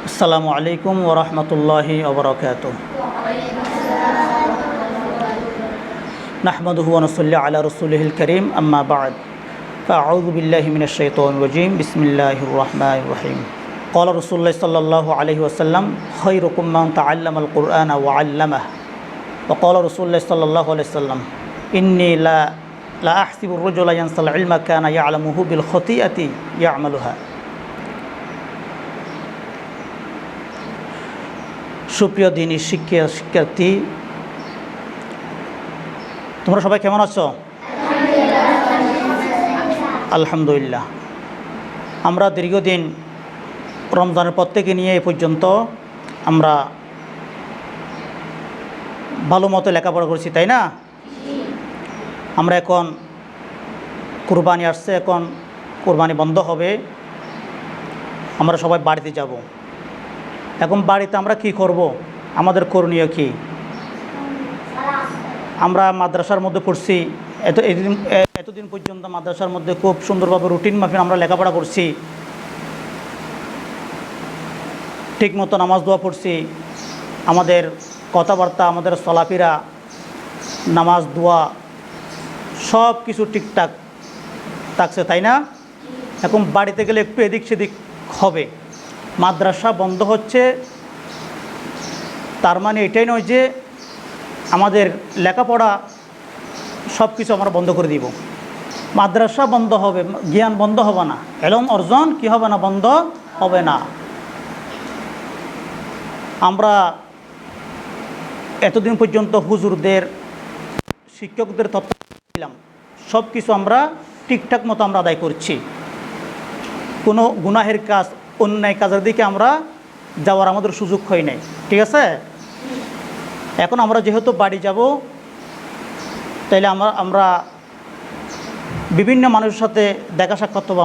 আসসালামু আলাইকুম ওয়া রাহমাতুল্লাহি ওয়া বারাকাতুহু। নাহমাদুহু ওয়া নুসাল্লি আলা রাসূলিহিল কারীম, আম্মা বা'দ। ফাআউযু বিল্লাহি মিনাশ শাইতানির রাজীম। বিসমিল্লাহির রাহমানির রাহিম। ক্বালা রাসূলুল্লাহ সাল্লাল্লাহু আলাইহি ওয়াসাল্লাম, খায়রুকুম মান তাআল্লামাল কুরআনা ওয়া 'আল্লামাহু। ওয়া ক্বালা রাসূলুল্লাহ সাল্লাল্লাহু আলাইহি ওয়াসাল্লাম, ইন্নী লা আহসিবু আর-রাজুলা ইয়ানসাল ইলমা কানা ইয়া'লামুহু বিল খতিআতি ইয়া'মালুহা। সুপ্রিয় দিনী শিক্ষার্থী, তোমরা সবাই কেমন আছো? আলহামদুলিল্লাহ। আমরা দীর্ঘদিন রমজানের পর থেকে নিয়ে এ পর্যন্ত আমরা ভালো মতো লেখাপড়া করছি, তাই না? আমরা এখন কুরবানি আসছে, এখন কুরবানি বন্ধ হবে, আমরা সবাই বাড়িতে যাব। এখন বাড়িতে আমরা কি করব? আমাদের করণীয় কি? আমরা মাদ্রাসার মধ্যে পড়ছি, এতদিন পর্যন্ত মাদ্রাসার মধ্যে খুব সুন্দরভাবে রুটিন মাফিক আমরা লেখাপড়া করছি, ঠিকমতো নামাজ দোয়া পড়ছি, আমাদের কথাবার্তা, আমাদের চলাফেরা, নামাজ দোয়া সব কিছু ঠিকঠাক থাকছে, তাই না? এখন বাড়িতে গেলে একটু এদিক সেদিক হবে। মাদ্রাসা বন্ধ হচ্ছে তার মানে এটাই নয় যে আমাদের লেখাপড়া সব কিছু আমরা বন্ধ করে দিব। মাদ্রাসা বন্ধ হবে, জ্ঞান বন্ধ হবে না, এলম অর্জন কি হবে না, বন্ধ হবে না। আমরা এতদিন পর্যন্ত হুজুরদের, শিক্ষকদের তথ্য দিলাম, সব কিছু আমরা ঠিকঠাক মতো আমরা আদায় করছি। কোনো গুনাহের কাজ, অন্যায় কাজের দিকে আমরা যাওয়ার আমাদের সুযোগ হয় নাই, ঠিক আছে? এখন আমরা যেহেতু বাড়ি যাব, তাইলে আমরা বিভিন্ন মানুষের সাথে দেখা সাক্ষাৎ হবো।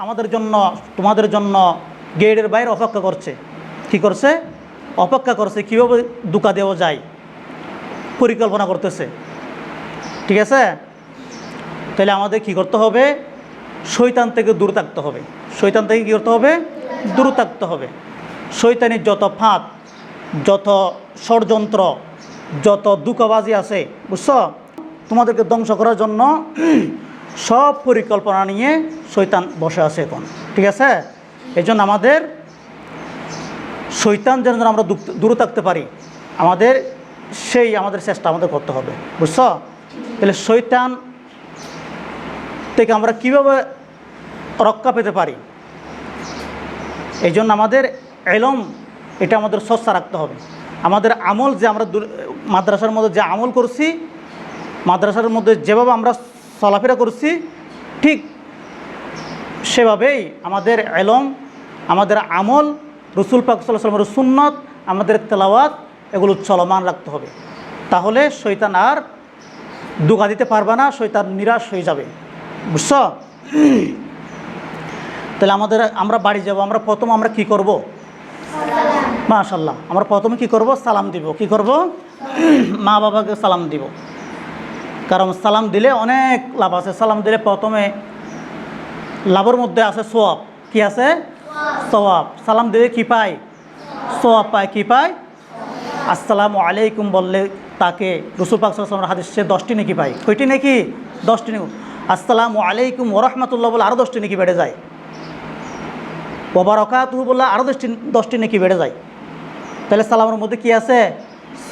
আমাদের জন্য, তোমাদের জন্য গেটের বাইরে অপেক্ষা করছে। কি করছে? অপেক্ষা করছে, কীভাবে ধোঁকা দেওয়া যায় পরিকল্পনা করতেছে, ঠিক আছে? তাহলে আমাদের কি করতে হবে? শয়তান থেকে দূরে থাকতে হবে। শয়তান থেকে কী করতে হবে? দূরে থাকতে হবে। শয়তানের যত ফাঁদ, যত ষড়যন্ত্র, যত ধোঁকাবাজি আছে, বুঝছো? তোমাদেরকে ধ্বংস করার জন্য সব পরিকল্পনা নিয়ে শয়তান বসে আছে এখন, ঠিক আছে? এই জন্য আমাদের শয়তান যেন আমরা দূরে থাকতে পারি, আমাদের চেষ্টা আমাদের করতে হবে, বুঝছো? তাহলে শয়তান থেকে আমরা কীভাবে রক্ষা পেতে পারি? এই জন্য আমাদের ইলম, এটা আমাদের চর্চা রাখতে হবে। আমাদের আমল, যে আমরা মাদ্রাসার মধ্যে যে আমল করছি, মাদ্রাসার মধ্যে যেভাবে আমরা চলাফেরা করছি, ঠিক সেভাবেই আমাদের ইলম, আমাদের আমল, রাসূল পাক সাল্লাল্লাহু আলাইহি ওয়াসাল্লামের সুন্নাত, আমাদের তেলাওয়াত, এগুলো চলমান রাখতে হবে। তাহলে শয়তান আর ধোঁকা দিতে পারবে না, শয়তান নিরাশ হয়ে যাবে, বুঝছো? তাহলে আমরা বাড়ি যাব, আমরা কি করব? মাশাআল্লাহ, আমরা প্রথমে কি করব? সালাম দিব। কি করব? মা বাবাকে সালাম দিব। কারণ সালাম দিলে অনেক লাভ আছে। সালাম দিলে প্রথমে লাভের মধ্যে আছে সওয়াব। কি আছে? সওয়াব। সালাম দিলে কি পায়? সওয়াব পায়। কি পায়? আসসালামু আলাইকুম বললে তাকে রাসূল পাক সাল্লাল্লাহু আলাইহি ওয়াসাল্লামের হাদিস, সে 10টি নেকি পায়। কয়টি নেকি? 10টি নেকি। আসসালামু আলাইকুম ওয়া রাহমাতুল্লাহ বলে আরও 10টি নেকি বেড়ে যায়। ওয়া বারাকাতুহু বললে আরও 10টি নেকি বেড়ে যায়। তাহলে সালামের মধ্যে কি আছে?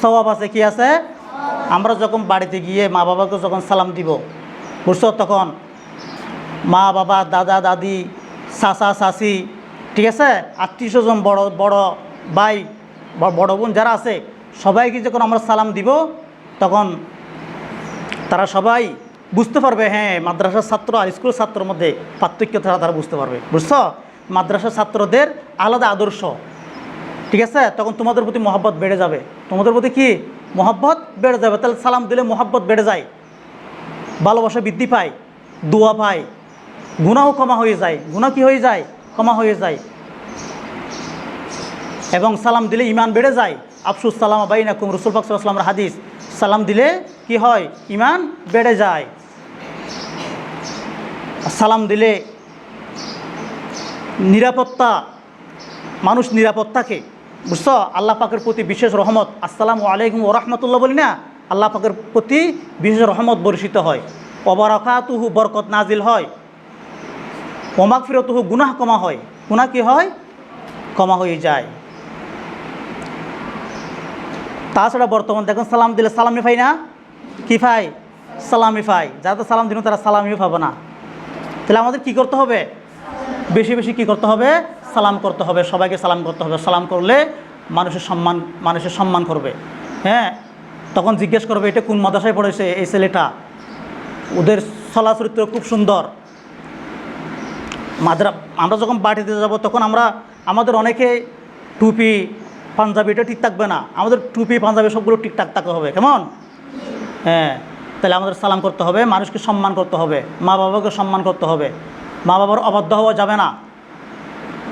সওয়াব আছে। কি আছে? আমরা যখন বাড়িতে গিয়ে মা বাবাকে যখন সালাম দিব, বুঝছো, তখন মা বাবা, দাদা দাদি, চাচা চাচি, ঠিক আছে, আত্মীয় স্বজন, বড় বড় ভাই, বড় বোন যারা আছে, সবাইকে যখন আমরা সালাম দিব, তখন তারা সবাই বুঝতে পারবে, হ্যাঁ, মাদ্রাসার ছাত্র আর স্কুলের ছাত্রের মধ্যে পার্থক্য তারা বুঝতে পারবে, বুঝছো? মাদ্রাসার ছাত্রদের আলাদা আদর্শ, ঠিক আছে? তখন তোমাদের প্রতি মহব্বত বেড়ে যাবে। তোমাদের প্রতি কি? মহব্বত বেড়ে যাবে। তাহলে সালাম দিলে মহব্বত বেড়ে যায়, ভালোবাসা বৃদ্ধি পায়, দোয়া পায়, গুনাহও ক্ষমা হয়ে যায়। গুনাহ কি হয়ে যায়? ক্ষমা হয়ে যায়। এবং সালাম দিলে ঈমান বেড়ে যায়। আফসুস সালামা বাইনাকুম, রাসূল পাক সাল্লাল্লাহু আলাইহি ওয়াসাল্লামের হাদিস। সালাম দিলে কি হয়? ঈমান বেড়ে যায়। সালাম দিলে নিরাপত্তা, মানুষ নিরাপদ থাকে, বুঝছো? আল্লাহ পাকের প্রতি বিশেষ রহমত, আসসালামু আলাইকুম ওয়া রাহমাতুল্লাহ বলি না, আল্লাহ পাকের প্রতি বিশেষ রহমত বর্ষিত হয়, ওয়াবারাকাতুহু বরকত নাজিল হয়, ওয়া মাগফিরাতুহু গুনাহ কমা হয়, গুনাহ কি হয়? কমা হয়ে যায়। তাছাড়া বর্তমান দেখুন সালাম দিলে সালামি পাই না, কি পাই? সালামি পাই। যারা সালাম দিন তারা সালামিও পাবে না। তাহলে আমাদের কি করতে হবে? বেশি বেশি কি করতে হবে? সালাম করতে হবে, সবাইকে সালাম করতে হবে। সালাম করলে মানুষের সম্মান করবে। হ্যাঁ, তখন জিজ্ঞেস করবে এটা কোন মাদ্রাসায় পড়েছে এই ছেলেটা, ওদের চলা চরিত্র খুব সুন্দর। আমরা যখন বাড়িতে যাব তখন আমাদের অনেকে টুপি পাঞ্জাবি এটা ঠিক থাকবে না, আমাদের টুপি পাঞ্জাবি সবগুলো ঠিকঠাক থাকতে হবে। কেমন? হ্যাঁ, তাহলে আমাদের সালাম করতে হবে, মানুষকে সম্মান করতে হবে, মা বাবাকে সম্মান করতে হবে, মা বাবার অবাধ্য হওয়া যাবে না,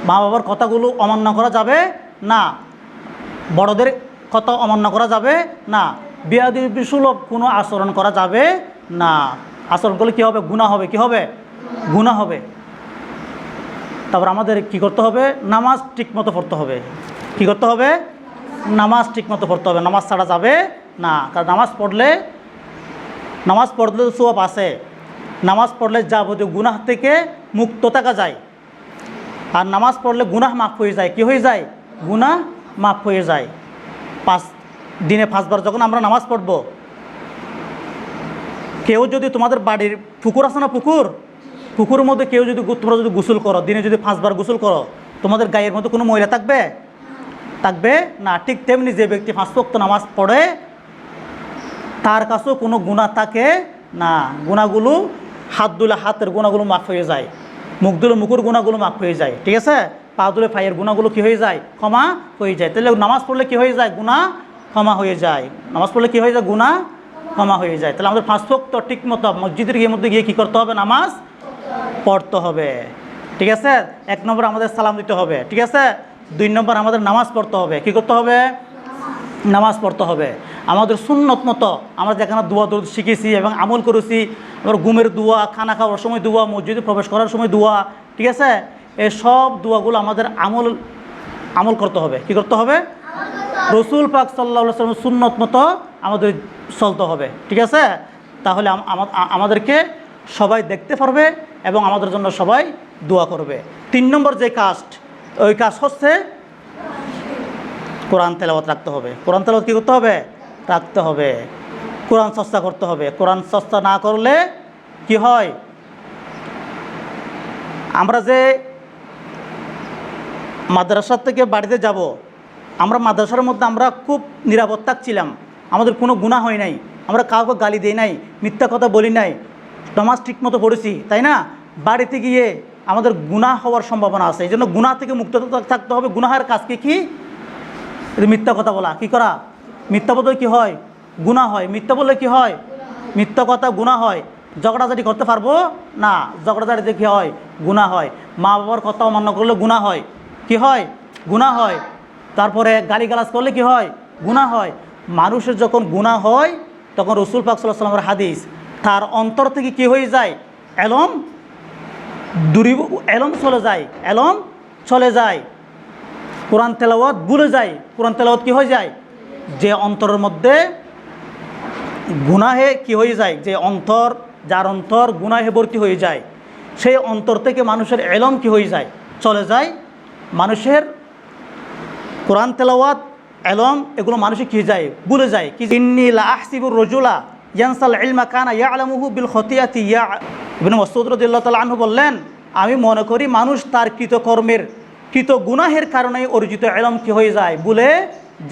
মা বাবার কথাগুলো অমান্য করা যাবে না, বড়দের কথা অমান্য করা যাবে না, বেয়াদবি সুলভ কোনো আচরণ করা যাবে না। আচরণ করলে কী হবে? গুনাহ হবে। কী হবে? গুনাহ হবে। তারপর আমাদের কি করতে হবে? নামাজ ঠিকমতো পড়তে হবে। কি করতে হবে? নামাজ ঠিকমতো পড়তে হবে, নামাজ ছাড়া যাবে না। কারণ নামাজ পড়লে তো সওয়াব আছে, নামাজ পড়লে যাবতীয় গুনাহ থেকে মুক্ত থাকা যায়। আর নামাজ পড়লে গুনাহ মাফ হয়ে যায়। কি হয়ে যায়? গুনাহ মাফ হয়ে যায়। দিনে 5 বার যখন আমরা নামাজ পড়ব, কেউ যদি তোমাদের বাড়ির পুকুর আছে না, পুকুরের মধ্যে কেউ যদি তোমরা যদি গোসল করো, দিনে যদি 5 বার গোসল করো, তোমাদের গায়ের মধ্যে কোনো ময়লা থাকবে না। ঠিক তেমনি যে ব্যক্তি 5 ওয়াক্ত নামাজ পড়ে তার কাছেও কোনো গুনাহ থাকে না। গুনাহগুলো হাত ধুলে হাতের গুনাহগুলো মাফ হয়ে যায়, মুখ ধুলে মুখের গুনাহগুলো মাফ হয়ে যায়। ঠিক আছে? পা ধুলে পায়ের গুনাহগুলো কী হয়ে যায়? ক্ষমা হয়ে যায়। তাহলে নামাজ পড়লে কী হয়ে যায়? গুনাহ ক্ষমা হয়ে যায়। নামাজ পড়লে কী হয়ে যায়? গুনাহ ক্ষমা হয়ে যায়। তাহলে আমাদের 5 ওয়াক্ত ঠিক মতো মসজিদের মধ্যে গিয়ে কী করতে হবে? নামাজ পড়তে হবে। ঠিক আছে? 1 নম্বর আমাদের সালাম দিতে হবে। ঠিক আছে? 2 নম্বর আমাদের নামাজ পড়তে হবে। কি করতে হবে? নামাজ পড়তে হবে। আমাদের সুন্নত মতো আমরা যেখানে দোয়া দরুদ শিখেছি এবং আমল করেছি, আবার ঘুমের দোয়া, খানা খাওয়ার সময় দোয়া, মসজিদে প্রবেশ করার সময় দোয়া, ঠিক আছে, এই সব দোয়াগুলো আমাদের আমল করতে হবে। কি করতে হবে? রসুল পাক সাল্লাল্লাহু আলাইহি ওয়াসাল্লামের সুন্নত মতো আমাদের চলতে হবে। ঠিক আছে? তাহলে আমাদেরকে সবাই দেখতে পারবে এবং আমাদের জন্য সবাই দোয়া করবে। 3 নম্বর যে ওই কাজ হচ্ছে কোরআন তেলাওয়াত রাখতে হবে। কোরআন তেলাওয়াত কী করতে হবে? রাখতে হবে। কোরআন চর্চা করতে হবে। কোরআন চর্চা না করলে কি হয়? আমরা যে মাদ্রাসা থেকে বাড়িতে যাব, আমরা মাদ্রাসার মধ্যে আমরা খুব নিরাপদ থাকছিলাম, আমাদের কোনো গুনাহ হয় নাই, আমরা কাউকে গালি দিই নাই, মিথ্যা কথা বলি নাই, নামাজ ঠিকমতো পড়েছি, তাই না? বাড়িতে গিয়ে আমাদের গুনাহ হওয়ার সম্ভাবনা আছে। এই জন্য গুনাহ থেকে মুক্ত থাকতে হবে। গুনাহের কাজকে কি? মিথ্যা কথা বলা। কি করা? মিথ্যা বললে কি হয়? গুনাহ হয়। মিথ্যা বললে কি হয়? মিথ্যা কথা গুনাহ হয়। ঝগড়াঝাটি করতে পারবো না, ঝগড়াঝাটিতে কী হয়? গুনাহ হয়। মা বাবার কথা অমান্য করলে গুনাহ হয়। কি হয়? গুনাহ হয়। তারপরে গালিগালাজ করলে কি হয়? গুনাহ হয়। মানুষের যখন গুনাহ হয় তখন রসুল পাক সাল্লাল্লাহু আলাইহি ওয়াসাল্লামের হাদিস, তার অন্তর থেকে কি হয়ে যায়? এলম চলে যায়, কোরআন তেলাওয়াত ভুলে যায়। কোরআন তেলাওয়াত কি হয়ে যায়? যে অন্তরের মধ্যে গুনাহে কি হয়ে যায়, যার অন্তর গুনাহে ভর্তি হয়ে যায়, সেই অন্তর থেকে মানুষের এলম কি হয়ে যায়? চলে যায়। মানুষের কোরআন তেলাওয়াত, এলম এগুলো মানুষে কী যায়? ভুলে যায়। কি? ইন্নী লা আহসিবুর রাজুলা ইয়ানসাল ইলমা কানা ইয়ালামুহু বিল খতিয়াতি। ইবনে মাসউদ রাদিয়াল্লাহু তাআলা আনহু বললেন, আমি মনে করি মানুষ তার কৃত গুনাহের কারণে অর্জিত এলম কি হয়ে যায়? ভুলে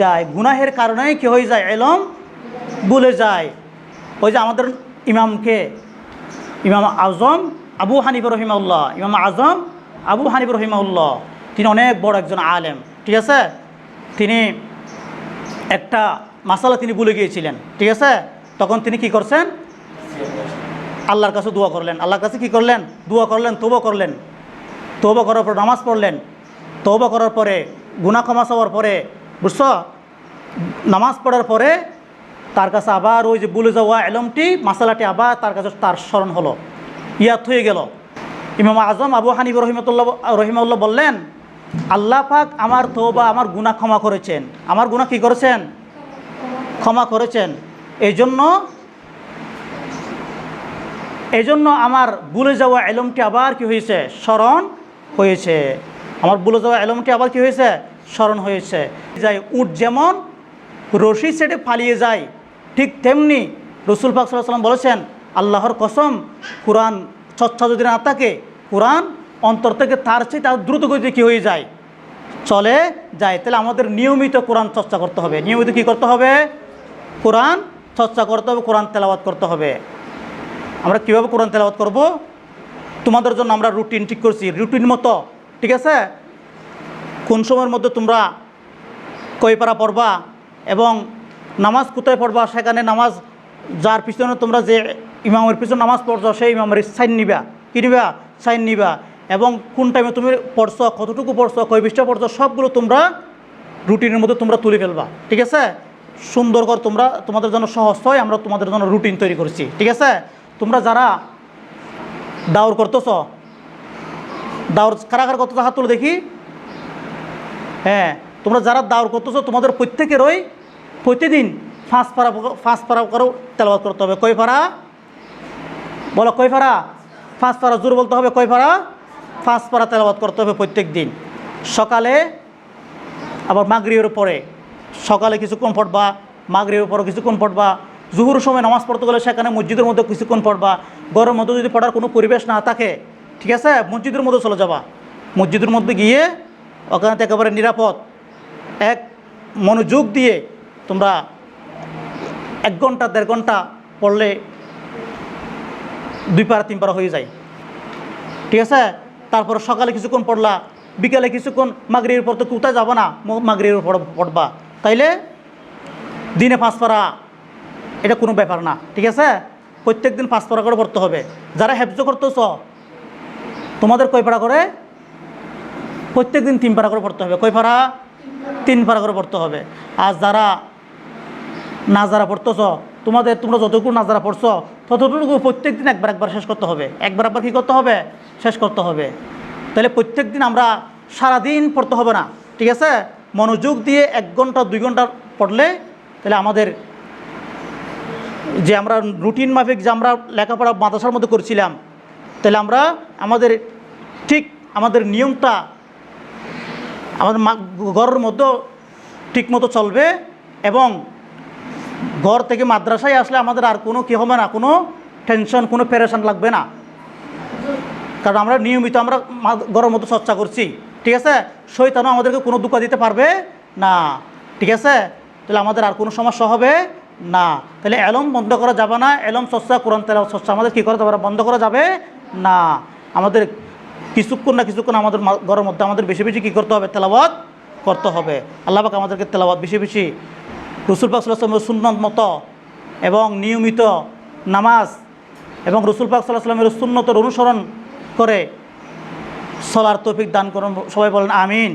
যায়। গুনাহের কারণে কি হয়ে যায়? এলম ভুলে যায়। ওই যে আমাদের ইমাম আজম আবু হানিফা রহিমাহুল্লাহ, তিনি অনেক বড় একজন আলেম। ঠিক আছে? তিনি একটা মাসালা তিনি ভুলে গিয়েছিলেন। ঠিক আছে? তখন তিনি কি করছেন? আল্লাহর কাছে দোয়া করলেন। আল্লাহর কাছে কি করলেন? দোয়া করলেন, তওবা করলেন। তওবা করার পর নামাজ পড়লেন। তওবা করার পরে গুনাহ ক্ষমা চাওয়ার পরে, বুঝছো, নামাজ পড়ার পরে তার কাছে আবার ওই যে ভুলে যাওয়া এলমটি, মাসালাটি আবার তার কাছে তার স্মরণ হলো, ইয়াদ হয়ে গেল। ইমাম আজম আবু হানিফা রহিমাহুল্লাহ বললেন, আল্লাহ পাক আমার তওবা, আমার গুনাহ ক্ষমা করেছেন। আমার গুনাহ কি করেছেন? ক্ষমা করেছেন। এই জন্য আমার ভুলে যাওয়া ইলমটি আবার কি হয়েছে? স্মরণ হয়েছে। আমার ভুলে যাওয়া ইলমটি আবার কি হয়েছে? স্মরণ হয়েছে। যাই উট যেমন রশি ছেড়ে পালিয়ে যায়, ঠিক তেমনি রসুল পাক সাল্লাল্লাহু আলাইহি ওয়াসাল্লাম বলেছেন, আল্লাহর কসম, কোরআন চর্চা যদি না থাকে, কোরআন অন্তর থেকে তার দ্রুত গতিতে কী হয়ে যায়? চলে যায়। তাহলে আমাদের নিয়মিত কোরআন চর্চা করতে হবে। নিয়মিত কী করতে হবে? কোরআন চর্চা করতে হবে, কোরআন তেলাওয়াত করতে হবে। আমরা কীভাবে কোরআন তেলাওয়াত করব? তোমাদের জন্য আমরা রুটিন ঠিক করছি, রুটিন মতো, ঠিক আছে? কোন সময়ের মধ্যে তোমরা কয় পারা পড়বা এবং নামাজ কোথায় পড়বা, সেখানে নামাজ যার পিছনে তোমরা যে ইমামের পিছনে নামাজ পড়ছো সেই ইমামের সাইন নিবা, কী নিবা? সাইন নিবা। এবং কোন টাইমে তুমি পড়ছো, কতটুকু পড়ছো, কয় পৃষ্ঠা পড়ছো, সবগুলো তোমরা রুটিনের মধ্যে তোমরা তুলে ফেলবা, ঠিক আছে? সুন্দর করে তোমরা, তোমাদের জন্য সহজ হয়, আমরা তোমাদের জন্য রুটিন তৈরি করছি, ঠিক আছে? তোমরা যারা দাওর করতেছ, দাওর কারা কারা করতেছ হাত তুলে দেখি। হ্যাঁ, তোমরা যারা দাওর করতেছ তোমাদের প্রত্যেকেরই প্রতিদিন 5 পারা করেও তেলাওয়াত করতে হবে। কয় পারা? বলো, কয় পারা? 5 পারা। জোর বলতে হবে, কয় পারা? 5 পারা তেলাওয়াত করতে হবে প্রত্যেক দিন। সকালে আবার মাগরিবের পরে, সকালে কিছুক্ষণ পড়বা, মাগরিবের পরে কিছুক্ষণ পড়বা। জুহুর সময় নামাজ পড়তে গেলে সেখানে মসজিদের মধ্যে কিছুক্ষণ পড়বা। ঘরের মধ্যে যদি পড়ার কোনো পরিবেশ না থাকে, ঠিক আছে, মসজিদের মধ্যে চলে যাবা। মসজিদের মধ্যে গিয়ে ওখানে একেবারে নিরাপদ এক মনোযোগ দিয়ে তোমরা 1 ঘন্টা 1.5 ঘন্টা পড়লে 2 পারা 3 পারা হয়ে যায়, ঠিক আছে? তারপর সকালে কিছুক্ষণ পড়লা, বিকালে কিছুক্ষণ, মাগরিবের পর তো কোথায় যাবো না, মাগরিবের পর পড়বা। তাইলে দিনে 5 পারা, এটা কোনো ব্যাপার না, ঠিক আছে? প্রত্যেক দিন 5 পারা করে পড়তে হবে। যারা হেফজ করতেছ তোমাদের কয় পারা করে? প্রত্যেক দিন 3 পারা করে পড়তে হবে। কয় পারা? 3 পারা করে পড়তে হবে। আর যারা নাজারা পড়তেছ, তোমরা যতটুকু নাজারা পড়ছো ততটুকু প্রত্যেক দিন একবার শেষ করতে হবে। একবার কী করতে হবে? শেষ করতে হবে। তাহলে প্রত্যেক দিন আমরা সারাদিন পড়তে হবে না, ঠিক আছে? মনোযোগ দিয়ে 1 ঘন্টা 2 ঘন্টা পড়লে তাহলে আমাদের যে আমরা রুটিন মাফিক যে আমরা লেখাপড়া মাদ্রাসার মধ্যে করছিলাম, তাহলে আমরা আমাদের নিয়মটা আমাদের ঘরের মধ্যে ঠিকমতো চলবে এবং ঘর থেকে মাদ্রাসায় আসলে আমাদের আর কোনো কী হবে না, কোনো টেনশন, কোনো প্যারেশান লাগবে না। কারণ আমরা নিয়মিত আমরা ঘরের মধ্যে চর্চা করছি, ঠিক আছে? শয়তানও আমাদেরকে কোনো ধোঁকা দিতে পারবে না, ঠিক আছে? তাহলে আমাদের আর কোনো সমস্যা হবে না। তাহলে এলম বন্ধ করা যাবে না। এলম চর্চা, কোরআন তেলাওয়াত চর্চা আমাদের কী করা যাবে না? বন্ধ করা যাবে না। আমাদের কিছুক্ষণ না কিছুক্ষণ আমাদের ঘরের মধ্যে আমাদের বেশি বেশি কী করতে হবে? তেলাওয়াত করতে হবে। আল্লাহ পাক আমাদেরকে তেলাওয়াত বেশি বেশি, রসুল পাক সাল্লাল্লাহু আলাইহি ওয়াসাল্লামের সুন্নত মতো এবং নিয়মিত নামাজ এবং রসুল পাক সাল্লাল্লাহু আলাইহি ওয়াসাল্লামের সুন্নতের অনুসরণ করে চলার তৌফিক দান করুন। সবাই বলেন আমিন।